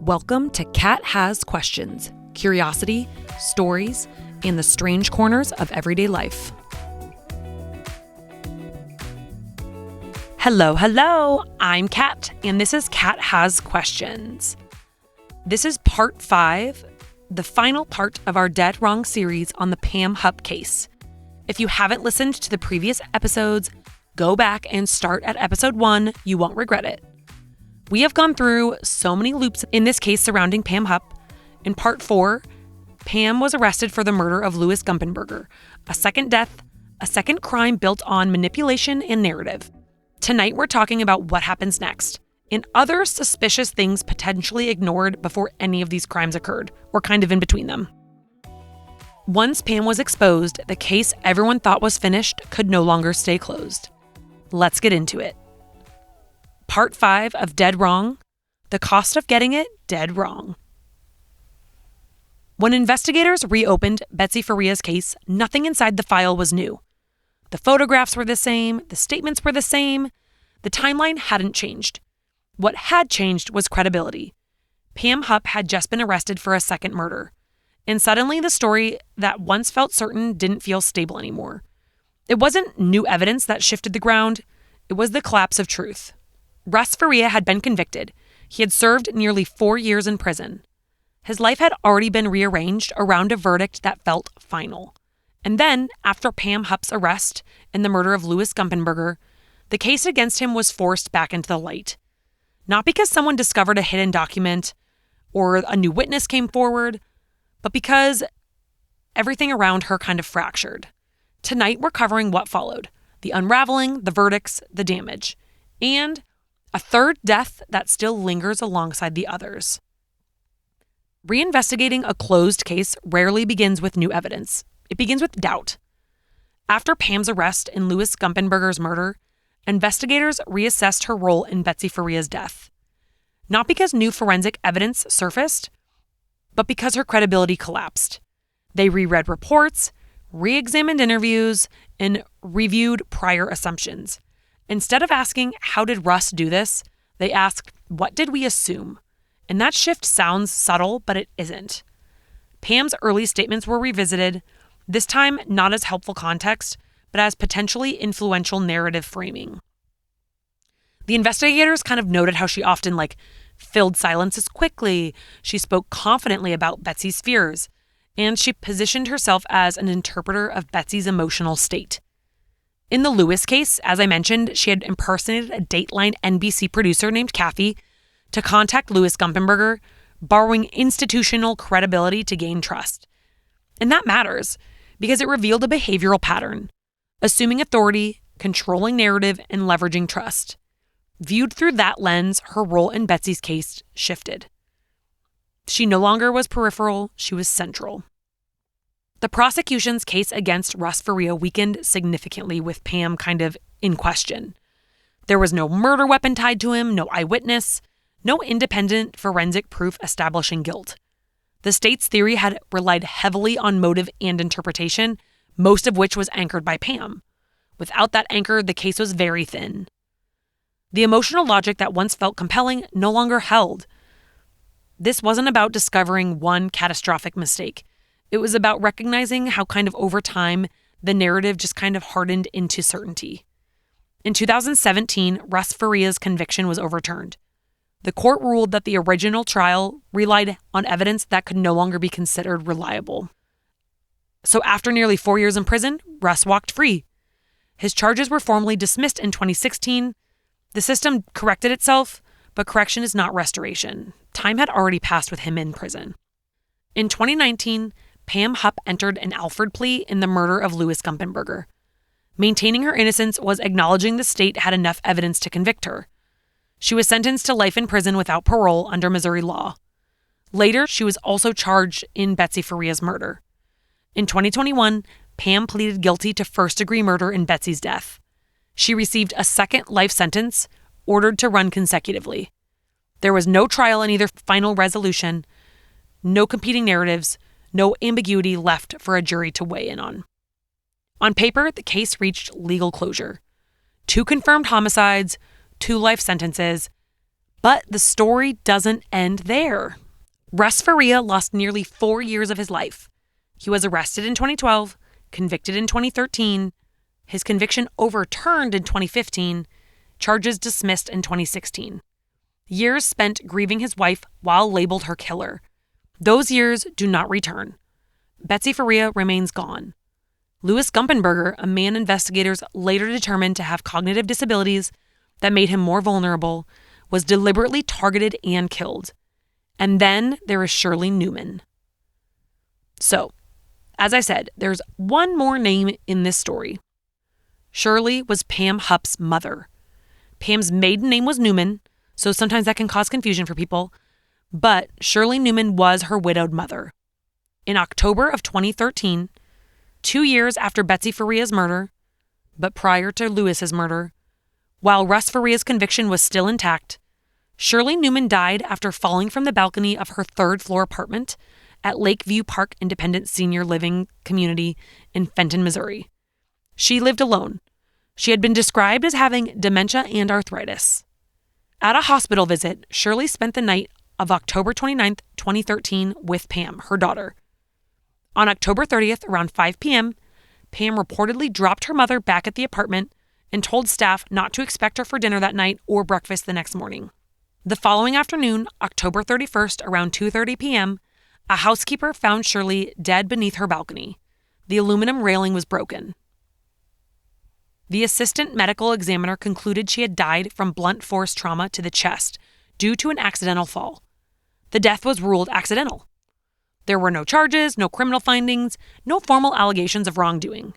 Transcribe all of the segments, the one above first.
Welcome to Kat Has Questions, curiosity, stories, and the strange corners of everyday life. Hello, I'm Kat, and this is Kat Has Questions. This is part 5, the final part of our Dead Wrong series on the Pam Hupp case. If you haven't listened to the previous episodes, go back and start at episode 1, you won't regret it. We have gone through so many loops in this case surrounding Pam Hupp. In part 4, Pam was arrested for the murder of Louis Gumpenberger, a second death, a second crime built on manipulation and narrative. Tonight we're talking about what happens next, and other suspicious things potentially ignored before any of these crimes occurred, or kind of in between them. Once Pam was exposed, the case everyone thought was finished could no longer stay closed. Let's get into it. Part 5 of Dead Wrong, the cost of getting it dead wrong. When investigators reopened Betsy Faria's case, nothing inside the file was new. The photographs were the same, the statements were the same, the timeline hadn't changed. What had changed was credibility. Pam Hupp had just been arrested for a second murder, and suddenly the story that once felt certain didn't feel stable anymore. It wasn't new evidence that shifted the ground, it was the collapse of truth. Russ Faria had been convicted. He had served nearly 4 years in prison. His life had already been rearranged around a verdict that felt final. And then, after Pam Hupp's arrest and the murder of Louis Gumpenberger, the case against him was forced back into the light. Not because someone discovered a hidden document or a new witness came forward, but because everything around her kind of fractured. Tonight, we're covering what followed: the unraveling, the verdicts, the damage, and a third death that still lingers alongside the others. Reinvestigating a closed case rarely begins with new evidence. It begins with doubt. After Pam's arrest in Louis Gumpenberger's murder, investigators reassessed her role in Betsy Faria's death. Not because new forensic evidence surfaced, but because her credibility collapsed. They reread reports, re-examined interviews, and reviewed prior assumptions. Instead of asking, how did Russ do this? They asked, what did we assume? And that shift sounds subtle, but it isn't. Pam's early statements were revisited, this time not as helpful context, but as potentially influential narrative framing. The investigators kind of noted how she often filled silences quickly, she spoke confidently about Betsy's fears, and she positioned herself as an interpreter of Betsy's emotional state. In the Louis case, as I mentioned, she had impersonated a Dateline NBC producer named Kathy to contact Louis Gumpenberger, borrowing institutional credibility to gain trust. And that matters because it revealed a behavioral pattern: assuming authority, controlling narrative, and leveraging trust. Viewed through that lens, her role in Betsy's case shifted. She no longer was peripheral, she was central. The prosecution's case against Russ Faria weakened significantly with Pam kind of in question. There was no murder weapon tied to him, no eyewitness, no independent forensic proof establishing guilt. The state's theory had relied heavily on motive and interpretation, most of which was anchored by Pam. Without that anchor, the case was very thin. The emotional logic that once felt compelling no longer held. This wasn't about discovering one catastrophic mistake. It was about recognizing how kind of over time the narrative just kind of hardened into certainty. In 2017, Russ Faria's conviction was overturned. The court ruled that the original trial relied on evidence that could no longer be considered reliable. So after nearly 4 years in prison, Russ walked free. His charges were formally dismissed in 2016. The system corrected itself, but correction is not restoration. Time had already passed with him in prison. In 2019, Pam Hupp entered an Alford plea in the murder of Louis Gumpenberger. Maintaining her innocence was acknowledging the state had enough evidence to convict her. She was sentenced to life in prison without parole under Missouri law. Later, she was also charged in Betsy Faria's murder. In 2021, Pam pleaded guilty to first-degree murder in Betsy's death. She received a second life sentence, ordered to run consecutively. There was no trial and either final resolution, no competing narratives, no ambiguity left for a jury to weigh in on. On paper, the case reached legal closure. 2 confirmed homicides, 2 life sentences, But the story doesn't end there. Russ Faria lost nearly 4 years of his life. He was arrested in 2012, convicted in 2013, his conviction overturned in 2015, charges dismissed in 2016. Years spent grieving his wife while labeled her killer. Those years do not return. Betsy Faria remains gone. Louis Gumpenberger, a man investigators later determined to have cognitive disabilities that made him more vulnerable, was deliberately targeted and killed. And then there is Shirley Neumann. So, as I said, there's one more name in this story. Shirley was Pam Hupp's mother. Pam's maiden name was Neumann, so sometimes that can cause confusion for people, but Shirley Neumann was her widowed mother. In October of 2013, 2 years after Betsy Faria's murder, but prior to Louis's murder, while Russ Faria's conviction was still intact, Shirley Neumann died after falling from the balcony of her third-floor apartment at Lakeview Park Independent Senior Living Community in Fenton, Missouri. She lived alone. She had been described as having dementia and arthritis. At a hospital visit, Shirley spent the night of October 29, 2013, with Pam, her daughter. On October 30th, around 5 p.m., Pam reportedly dropped her mother back at the apartment and told staff not to expect her for dinner that night or breakfast the next morning. The following afternoon, October 31st, around 2:30 p.m., a housekeeper found Shirley dead beneath her balcony. The aluminum railing was broken. The assistant medical examiner concluded she had died from blunt force trauma to the chest due to an accidental fall. The death was ruled accidental. There were no charges, no criminal findings, no formal allegations of wrongdoing.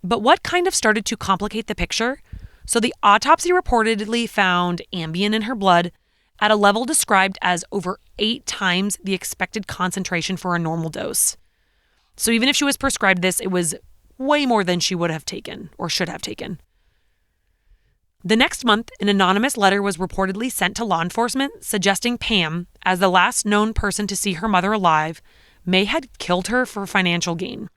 But what kind of started to complicate the picture? So the autopsy reportedly found Ambien in her blood at a level described as over 8 times the expected concentration for a normal dose. So even if she was prescribed this, it was way more than she would have taken or should have taken. The next month, an anonymous letter was reportedly sent to law enforcement suggesting Pam, as the last known person to see her mother alive, may have killed her for financial gain.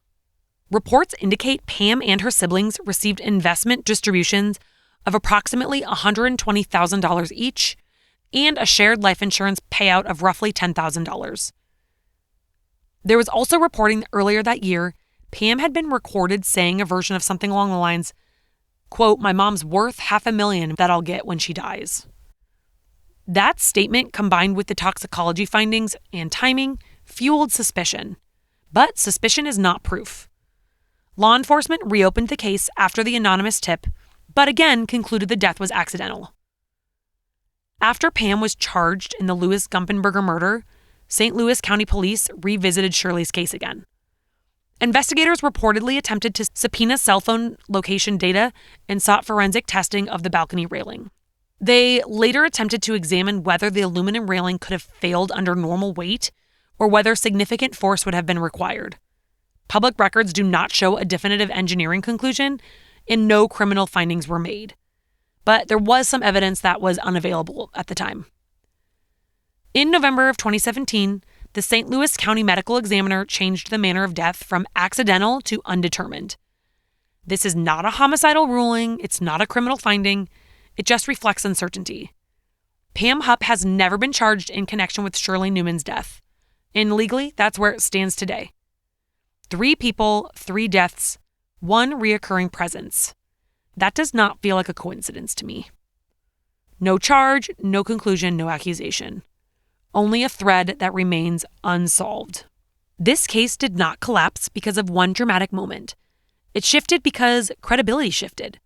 Reports indicate Pam and her siblings received investment distributions of approximately $120,000 each and a shared life insurance payout of roughly $10,000. There was also reporting that earlier that year, Pam had been recorded saying a version of something along the lines, quote, "My mom's worth $500,000 that I'll get when she dies." That statement, combined with the toxicology findings and timing, fueled suspicion. But suspicion is not proof. Law enforcement reopened the case after the anonymous tip, but again concluded the death was accidental. After Pam was charged in the Louis Gumpenberger murder, St. Louis County Police revisited Shirley's case again. Investigators reportedly attempted to subpoena cell phone location data and sought forensic testing of the balcony railing. They later attempted to examine whether the aluminum railing could have failed under normal weight or whether significant force would have been required. Public records do not show a definitive engineering conclusion, and no criminal findings were made. But there was some evidence that was unavailable at the time. In November of 2017, the St. Louis County Medical Examiner changed the manner of death from accidental to undetermined. This is not a homicidal ruling. It's not a criminal finding. It just reflects uncertainty. Pam Hupp has never been charged in connection with Shirley Neumann's death. And legally, that's where it stands today. 3 people, 3 deaths, 1 reoccurring presence. That does not feel like a coincidence to me. No charge, no conclusion, no accusation. Only a thread that remains unsolved. This case did not collapse because of one dramatic moment. It shifted because credibility shifted.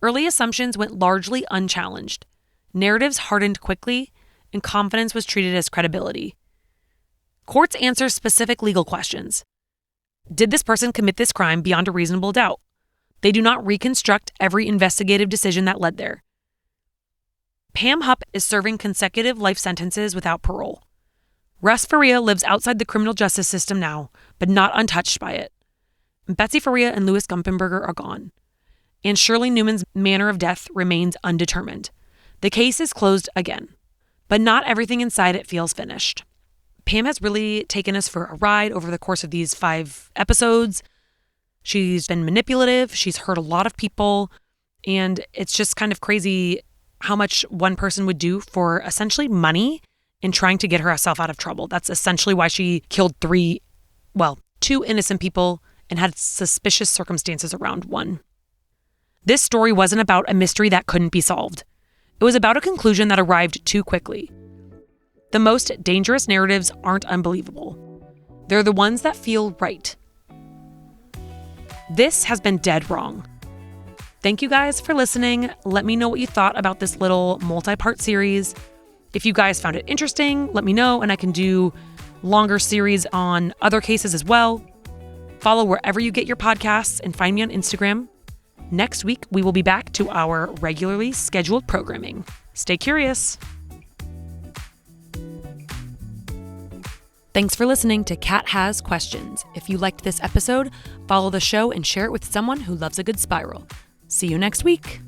Early assumptions went largely unchallenged. Narratives hardened quickly, and confidence was treated as credibility. Courts answer specific legal questions. Did this person commit this crime beyond a reasonable doubt? They do not reconstruct every investigative decision that led there. Pam Hupp is serving consecutive life sentences without parole. Russ Faria lives outside the criminal justice system now, but not untouched by it. Betsy Faria and Louis Gumpenberger are gone. And Shirley Neumann's manner of death remains undetermined. The case is closed again, but not everything inside it feels finished. Pam has really taken us for a ride over the course of these 5 episodes. She's been manipulative. She's hurt a lot of people. And it's just kind of crazy how much one person would do for essentially money in trying to get herself out of trouble. That's essentially why she killed two innocent people and had suspicious circumstances around one. This story wasn't about a mystery that couldn't be solved. It was about a conclusion that arrived too quickly. The most dangerous narratives aren't unbelievable. They're the ones that feel right. This has been Dead Wrong. Thank you guys for listening. Let me know what you thought about this little multi-part series. If you guys found it interesting, let me know, and I can do longer series on other cases as well. Follow wherever you get your podcasts and find me on Instagram. Next week, we will be back to our regularly scheduled programming. Stay curious. Thanks for listening to Kat Has Questions. If you liked this episode, follow the show and share it with someone who loves a good spiral. See you next week.